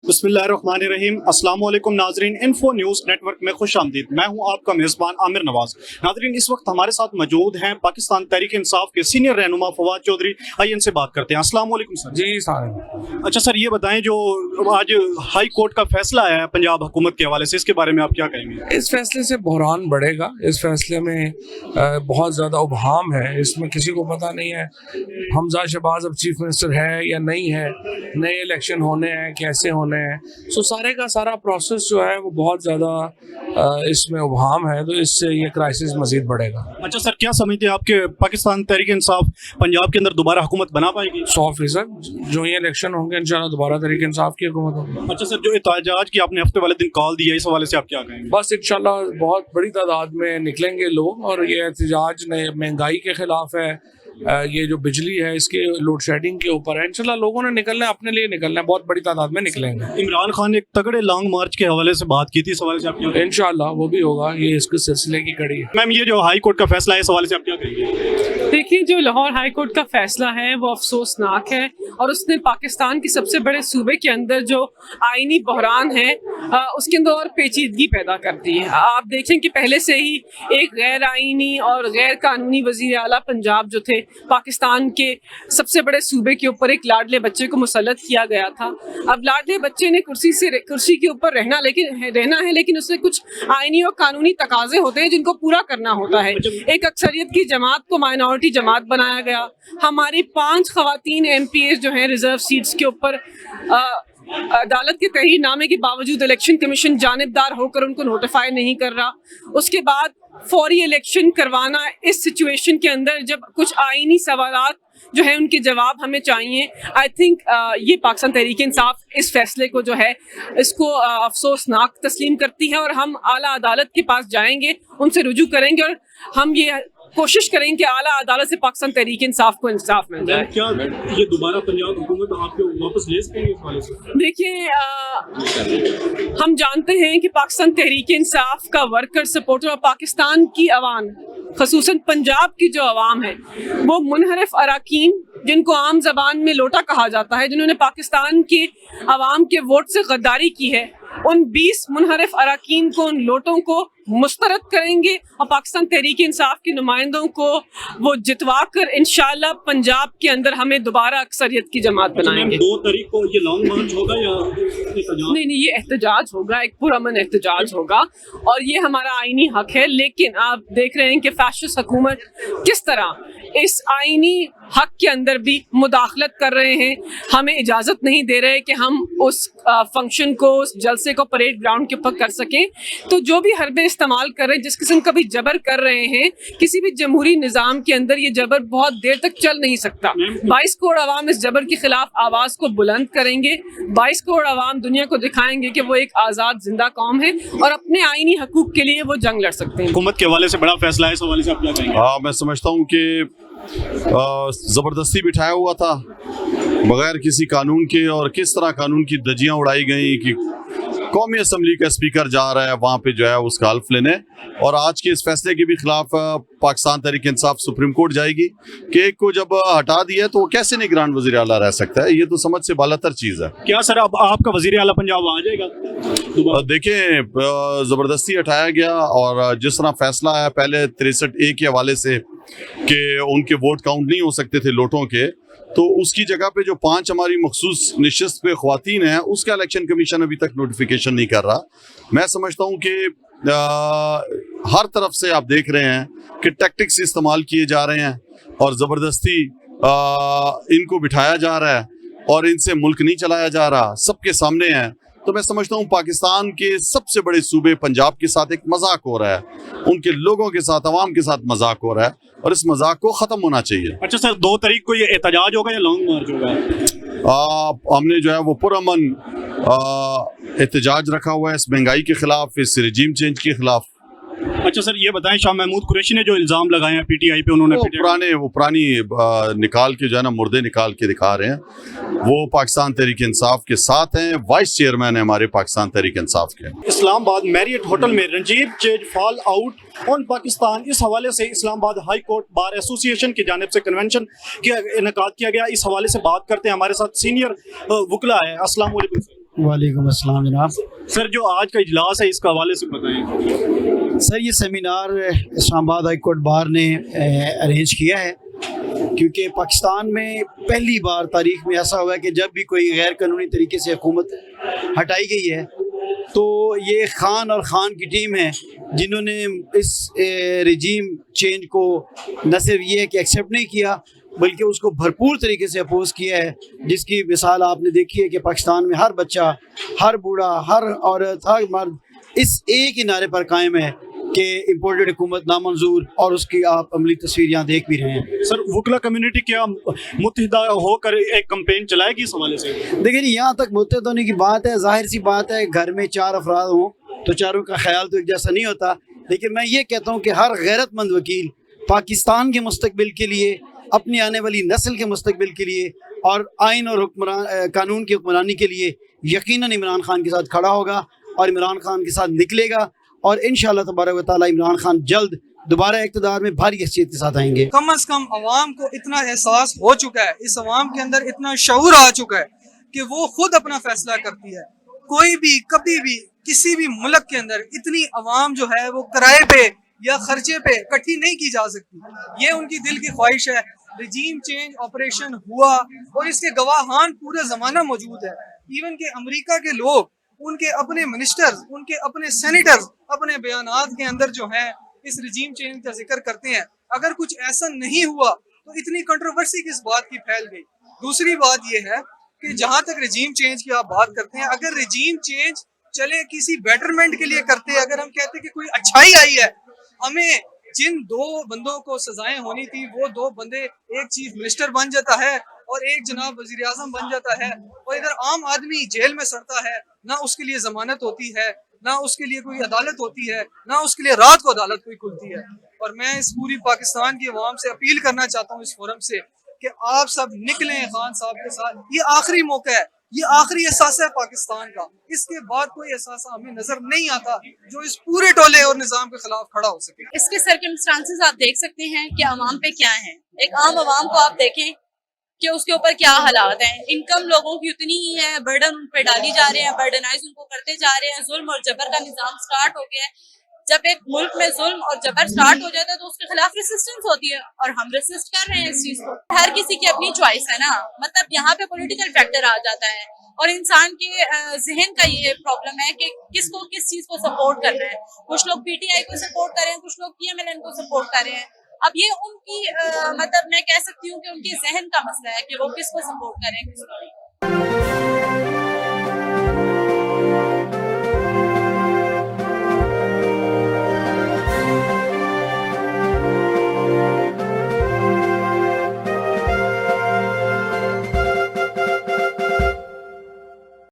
बिस्मिल्लाहिर्रहमानिर्रहीम। अस्सलाम वालेकुम नाजरीन, इन्फो न्यूज़ नेटवर्क में खुश आमदीद। मैं हूं आपका मेज़बान आमिर नवाज। नाजरीन, इस वक्त हमारे साथ मौजूद हैं पाकिस्तान तहरीक इंसाफ के सीनियर रहनुमा फवाद चौधरी। आइए इनसे बात करते हैं। अस्सलाम वालेकुम सर। जी साहब। अच्छा सर, ये बताएं जो आज हाई कोर्ट का फैसला आया है पंजाब हुकूमत के हवाले से, इसके बारे में आप क्या कहेंगे? इस फैसले से बहरान बढ़ेगा। इस फैसले में बहुत ज़्यादा उबहाम है। इसमें किसी को पता नहीं है हमजा शहबाज अब चीफ मिनिस्टर है या नहीं है, नए इलेक्शन होने हैं, कैसे होने हैं। सो सारे का सारा प्रोसेस जो है वो बहुत ज़्यादा इसमें उबहाम है, तो इससे ये क्राइसिस मज़ीद बढ़ेगा। अच्छा सर, क्या समझते हैं आपके पाकिस्तान तहरीक इंसाफ पंजाब के अंदर दोबारा हुकूमत बना पाएगी? 100% जो ये इलेक्शन होंगे इंशाल्लाह दोबारा तहरीक इंसाफ की हुकूमत होगी। अच्छा सर, जो एहतजाज की आपने हफ्ते वाले दिन कॉल दिया, इस हवाले से आप क्या कहेंगे? बस इंशाल्लाह बहुत बड़ी तादाद में निकलेंगे लोग, और ये एहतजाज महंगाई के खिलाफ है, ये जो बिजली है इसके लोड शेडिंग के ऊपर है। इंशाल्लाह लोगों ने निकलना है, अपने लिए निकलना है, बहुत बड़ी तादाद में निकलेंगे। इमरान खान ने एक तगड़े लॉन्ग मार्च के हवाले से बात की थी, इस हवाले से आप क्या कहेंगे? इंशाल्लाह वो भी होगा, ये इसके सिलसिले की कड़ी है। मैम, ये जो हाई कोर्ट का फैसला है, इस हवाले से आप क्या कहेंगे? देखिए, जो लाहौर हाई कोर्ट का फैसला है वो अफसोसनाक है, और उसने पाकिस्तान के सबसे बड़े सूबे के अंदर जो आईनी बहरान है उसके अंदर और पेचीदगी पैदा कर दी है। आप देखें कि पहले से ही एक गैर आईनी और गैर कानूनी वज़ीर आला पंजाब जो थे, पाकिस्तान के सबसे बड़े सूबे के ऊपर एक लाडले बच्चे को मुसल्लत किया गया था। अब लाडले बच्चे ने कुर्सी के ऊपर रहना है, लेकिन उससे कुछ आईनी और कानूनी तकाजे होते हैं जिनको पूरा करना होता है। एक अक्सरियत की जमात को माइनॉरिटी जमात बनाया गया। हमारी 5 खवातीन MPs जो हैं रिजर्व सीट्स के ऊपर अदालत के तहरीरनामे के बावजूद इलेक्शन कमीशन जानिबदार होकर उनको नोटिफाई नहीं कर रहा। उसके बाद फौरी इलेक्शन करवाना इस सिचुएशन के अंदर, जब कुछ आईनी सवालात जो है उनके जवाब हमें चाहिए। आई थिंक ये पाकिस्तान तहरीक इंसाफ इस फैसले को जो है इसको अफसोसनाक तस्लीम करती है, और हम आला अदालत के पास जाएंगे, उनसे रुजू करेंगे, और हम ये कोशिश करेंगे कि आला अदालत से पाकिस्तान तहरीक इंसाफ को इंसाफ मिल जाए। क्या ये दोबारा पंजाब हुकूमत आपको वापस ले सकेंगे इस वाले से? देखिए, हम जानते हैं कि पाकिस्तान तहरीक इंसाफ का वर्कर सपोर्टर और पाकिस्तान की अवाम, खसूसन पंजाब की जो अवाम है, वो मुनहरिफ अराकीन, जिनको आम जबान में लोटा कहा जाता है, जिन्होंने पाकिस्तान के अवाम के वोट से गद्दारी की है, उन 20 मुनहरिफ अराकीन को, उन लोटों को मुस्तरद करेंगे, और पाकिस्तान तहरीक इंसाफ के नुमाइंदों को वो जितवा कर इंशाल्लाह पंजाब के अंदर हमें दोबारा अक्सरियत की जमात बनाएंगे। 2 तारीख को ये लॉन्ग मार्च होगा या एहतजाज? नहीं, ये एहतजाज होगा, एक पुरअमन एहतजाज होगा, और ये हमारा आईनी हक है। लेकिन आप देख रहे हैं कि फैशिस्ट हुकूमत किस तरह इस आईनी हक के अंदर भी मुदाखलत कर रहे हैं। हमें इजाज़त नहीं दे रहे कि हम उस फंक्शन को, उस जलसे को परेड ग्राउंड के ऊपर कर सकें। तो जो भी हरबे इस्तेमाल कर रहे हैं, जिस किस्म का भी जबर कर रहे हैं, किसी भी जमहूरी निज़ाम के अंदर ये जबर बहुत देर तक चल नहीं सकता। 22 करोड़ आवाम इस जबर के खिलाफ आवाज़ को बुलंद करेंगे। 22 करोड़ आवाम दुनिया को दिखाएंगे कि वो एक आज़ाद जिंदा कौम है, और अपने आईनी हकूक़ के लिए वो जंग लड़ सकते हैं। हुकूमत के हवाले से बड़ा फैसला है, इस हवाले से आप क्या कहेंगे? हाँ, मैं समझता हूँ कि ज़बरदस्ती बिठाया हुआ था बगैर किसी कानून के, और किस तरह कानून की धज्जियाँ उड़ाई गई कि कौमी असम्बली का स्पीकर जा रहा है वहाँ पे जो है उसका हल्फ लेने, और आज के इस फैसले के भी खिलाफ पाकिस्तान तहरीक इंसाफ सुप्रीम कोर्ट जाएगी कि एक को जब हटा दिया तो वो कैसे निगरान वज़ीर आला रह सकता है। ये तो समझ से बालातर चीज़ है। क्या सर अब आपका वज़ीर आला पंजाब आ जाएगा? देखें, ज़बरदस्ती हटाया गया, और जिस तरह फैसला है पहले 63A के हवाले से कि उनके वोट काउंट नहीं हो सकते थे लोटों के, तो उसकी जगह पे जो 5 हमारी मखसूस निशस्त पे ख्वातीन हैं, उसका इलेक्शन कमीशन अभी तक नोटिफिकेशन नहीं कर रहा। मैं समझता हूँ कि हर तरफ से आप देख रहे हैं कि टैक्टिक्स इस्तेमाल किए जा रहे हैं, और ज़बरदस्ती इनको बिठाया जा रहा है, और इनसे मुल्क नहीं चलाया जा रहा, सबके सामने है। तो मैं समझता हूँ पाकिस्तान के सबसे बड़े सूबे पंजाब के साथ एक मजाक हो रहा है, उनके लोगों के साथ, अवाम के साथ मजाक हो रहा है, और इस मजाक को ख़त्म होना चाहिए। अच्छा सर, 2 तारीख को ये एहतजाज होगा या लॉन्ग मार्च होगा? हमने जो है वो पुरअमन एहतजाज रखा हुआ है इस महंगाई के खिलाफ, इस रिजीम चेंज के खिलाफ। अच्छा सर, ये बताएं, शाह महमूद कुरैशी ने जो इल्ज़ाम लगाए हैं PTI पे, उन्होंने वो पुरानी निकाल के जो है ना मुर्दे निकाल के दिखा रहे हैं। वो पाकिस्तान तहरीक इंसाफ के साथ हैं, वाइस चेयरमैन है हमारे पाकिस्तान तहरीक इंसाफ के। इस्लामाबाद मैरियट होटल में Ranjit chase fall out on Pakistan, इस हवाले से Islamabad high court bar association की जानिब से कन्वेंशन का इनेकाद किया गया। इस हवाले से बात करते हैं, हमारे साथ सीनियर वकला है। अस्सलाम वालेकुम। वालेकुम अस्सलाम जनाब। सर जो आज का इजलास है इसका हवाले से बताएं। सर ये सेमिनार इस्लामाबाद हाई कोर्ट बार ने अरेंज किया है क्योंकि पाकिस्तान में पहली बार तारीख में ऐसा हुआ है कि जब भी कोई गैर कानूनी तरीके से हुकूमत हटाई गई है तो ये खान और खान की टीम है जिन्होंने इस रजीम चेंज को न सिर्फ ये है कि एक्सेप्ट नहीं किया बल्कि उसको भरपूर तरीके से अपोज किया है, जिसकी मिसाल आपने देखी है कि पाकिस्तान में हर बच्चा, हर बूढ़ा, हर औरत, हर मर्द इस एक ही नारे पर कायम है कि इम्पोर्टेड हुकूमत नामंजूर, और उसकी आप अमली तस्वीर यहाँ देख भी रहे हैं। सर वकला कम्युनिटी क्या मुत्तहिदा होकर एक कैंपेन चलाएगी इस हवाले से? देखिए यहाँ तक मुत्तहद होने की बात है, जाहिर सी बात है घर में 4 अफराद हों तो चारों का ख्याल तो एक जैसा नहीं होता, लेकिन मैं ये कहता हूँ कि हर गैरतमंद वकील पाकिस्तान के मुस्तकबिल के लिए, अपनी आने वाली नस्ल के मुस्तकबिल के लिए और आइन और कानून की हुक्मरानी के लिए यकीनन इमरान खान के साथ खड़ा होगा और इमरान खान के साथ निकलेगा, और इंशाअल्लाह तबारक व तआला इमरान खान जल्द दोबारा इक़्तिदार में भारी हैसियत के साथ आएंगे। कम अज़ कम अवाम को इतना एहसास हो चुका है, इस अवाम के अंदर इतना शऊर आ चुका है कि वो खुद अपना फैसला करती है। कोई भी कभी भी किसी भी मुल्क के अंदर इतनी अवाम जो है वो किराए पे या खर्चे पे इकट्ठी नहीं की जा सकती। ये उनकी दिल की ख्वाहिश है। रिजीम चेंज ऑपरेशन हुआ और इसके गवाहान पूरा ज़माना मौजूद है। इवन के अमेरिका के लोग, उनके अपने मिनिस्टर्स, उनके अपने सेनेटर्स अपने बयानात के अंदर जो है इस रिजीम चेंज का जिक्र करते हैं। अगर कुछ ऐसा नहीं हुआ तो इतनी कंट्रोवर्सी किस बात की फैल गई। दूसरी बात यह है कि जहां तक रिजीम चेंज की आप बात करते हैं, अगर रिजीम चेंज चले किसी बेटरमेंट के लिए करते हैं, अगर हम कहते हैं कि कोई अच्छाई आई है, हमें जिन 2 बंदों को सजाएं होनी थी वो 2 बंदे, एक चीफ मिनिस्टर बन जाता है और एक जनाब वजीर आजम बन जाता है, और इधर आम आदमी जेल में सड़ता है, ना उसके लिए जमानत होती है, ना उसके लिए कोई अदालत होती है, ना उसके लिए रात को अदालत कोई खुलती है। और मैं इस पूरी पाकिस्तान की अवाम से अपील करना चाहता हूँ इस फोरम से कि आप सब निकलें खान साहब के साथ। ये आखिरी मौका है, ये आखिरी एहसास है पाकिस्तान का। इसके बाद कोई एहसास हमें नजर नहीं आता जो इस पूरे टोले और निजाम के खिलाफ खड़ा हो सके। इसके सर्कमस्टांसेस आप देख सकते हैं कि अवाम पे क्या है। एक आम अवाम को आप देखें कि उसके ऊपर क्या हालात हैं। इनकम लोगों की उतनी ही है, बर्डन उन पे डाली जा रहे हैं, बर्डनाइज उनको करते जा रहे हैं। जुल्म और जबर का निजाम स्टार्ट हो गया है। जब एक मुल्क में जुल्म और जबर स्टार्ट हो जाता है तो उसके खिलाफ रेसिस्टेंस होती है, और हम रेसिस्ट कर रहे हैं इस चीज को। हर किसी की अपनी चॉइस है ना, मतलब यहाँ पे पॉलिटिकल फैक्टर आ जाता है और इंसान के जहन का ये प्रॉब्लम है कि किसको किस चीज को सपोर्ट कर रहे हैं। कुछ लोग पीटीआई को सपोर्ट कर रहे हैं, कुछ लोग पीएमएलएन को सपोर्ट कर रहे हैं। अब ये उनकी मतलब मैं कह सकती हूँ कि उनके जहन का मसला है कि वो किसको सपोर्ट करें, किसको नहीं।